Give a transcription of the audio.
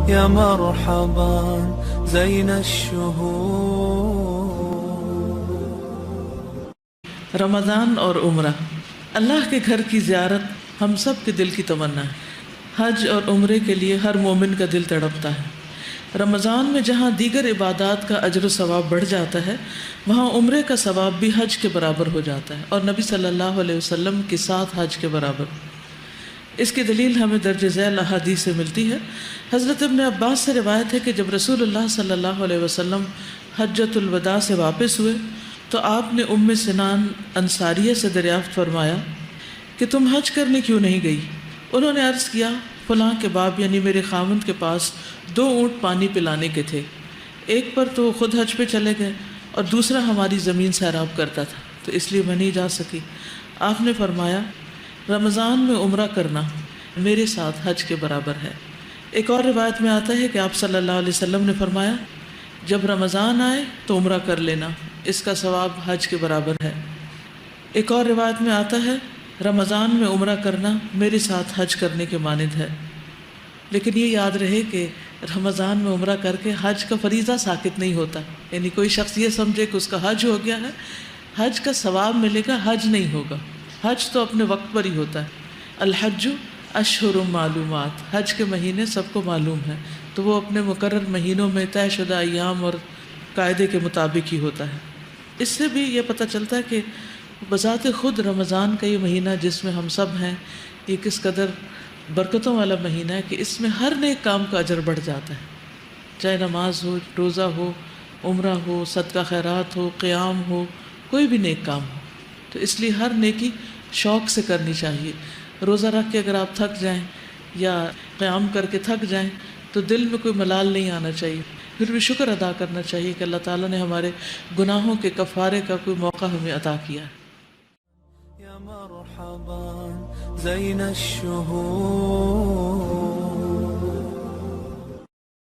يا مرحبا زين الشهور. رمضان اور عمرہ، اللہ کے گھر کی زیارت ہم سب کے دل کی تمنا ہے۔ حج اور عمرے کے لیے ہر مومن کا دل تڑپتا ہے۔ رمضان میں جہاں دیگر عبادات کا اجر و ثواب بڑھ جاتا ہے، وہاں عمرے کا ثواب بھی حج کے برابر ہو جاتا ہے، اور نبی صلی اللہ علیہ وسلم کے ساتھ حج کے برابر۔ اس کی دلیل ہمیں درج ذیل احادیث سے ملتی ہے۔ حضرت ابن عباس سے روایت ہے کہ جب رسول اللہ صلی اللہ علیہ وسلم حجۃ الوداع سے واپس ہوئے تو آپ نے ام سنان انصاریہ سے دریافت فرمایا کہ تم حج کرنے کیوں نہیں گئی؟ انہوں نے عرض کیا، فلاں کے باب یعنی میرے خاوند کے پاس 2 اونٹ پانی پلانے کے تھے، ایک پر تو خود حج پہ چلے گئے اور دوسرا ہماری زمین سیراب کرتا تھا، تو اس لیے میں نہیں جا سکی۔ آپ نے فرمایا، رمضان میں عمرہ کرنا میرے ساتھ حج کے برابر ہے۔ ایک اور روایت میں آتا ہے کہ آپ صلی اللہ علیہ وسلم نے فرمایا، جب رمضان آئے تو عمرہ کر لینا، اس کا ثواب حج کے برابر ہے۔ ایک اور روایت میں آتا ہے، رمضان میں عمرہ کرنا میرے ساتھ حج کرنے کے مانند ہے۔ لیکن یہ یاد رہے کہ رمضان میں عمرہ کر کے حج کا فریضہ ساقط نہیں ہوتا، یعنی کوئی شخص یہ سمجھے کہ اس کا حج ہو گیا ہے، حج کا ثواب ملے گا، حج نہیں ہوگا۔ حج تو اپنے وقت پر ہی ہوتا ہے۔ الحج اشہر معلومات، حج کے مہینے سب کو معلوم ہے، تو وہ اپنے مقرر مہینوں میں طے شدہ ایام اور قاعدے کے مطابق ہی ہوتا ہے۔ اس سے بھی یہ پتہ چلتا ہے کہ بذات خود رمضان کا یہ مہینہ جس میں ہم سب ہیں، یہ کس قدر برکتوں والا مہینہ ہے کہ اس میں ہر نیک کام کا اجر بڑھ جاتا ہے، چاہے نماز ہو، روزہ ہو، عمرہ ہو، صدقہ خیرات ہو، قیام ہو، کوئی بھی نیک کام ہو۔ تو اس لیے ہر نیکی شوق سے کرنی چاہیے۔ روزہ رکھ کے اگر آپ تھک جائیں یا قیام کر کے تھک جائیں تو دل میں کوئی ملال نہیں آنا چاہیے، پھر بھی شکر ادا کرنا چاہیے کہ اللہ تعالیٰ نے ہمارے گناہوں کے کفارے کا کوئی موقع ہمیں عطا کیا ہے۔ يا مرحبا زين الشهور.